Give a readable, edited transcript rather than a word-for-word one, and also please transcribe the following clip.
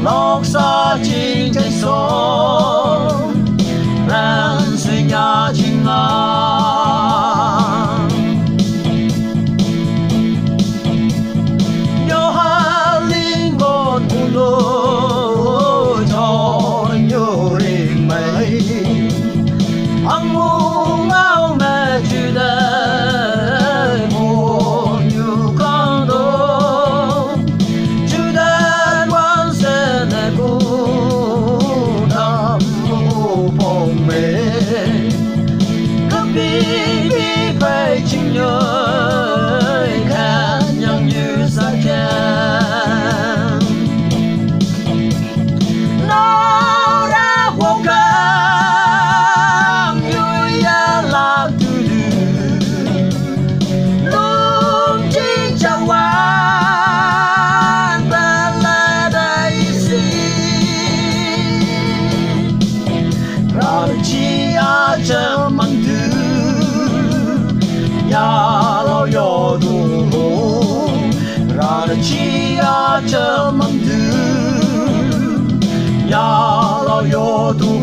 lóc xa trên cây số ren suy nhà chính ngang nhớ hai linh con lối cho nhớ riêng mây anh muốn áo mẹ chữ đây một như con đồ chữ đây quan sẽ này bu đam mô phong mê cứ bi phải chinh nhớ khác nhau như xa khen nó ra vô càng vui lạc từ lúc chỉ chẳng quan ta là đại sĩ ra chỉ cho măng thứ nhà lo yo đủ ra chỉ cho măng thứ nhà lo yo đủ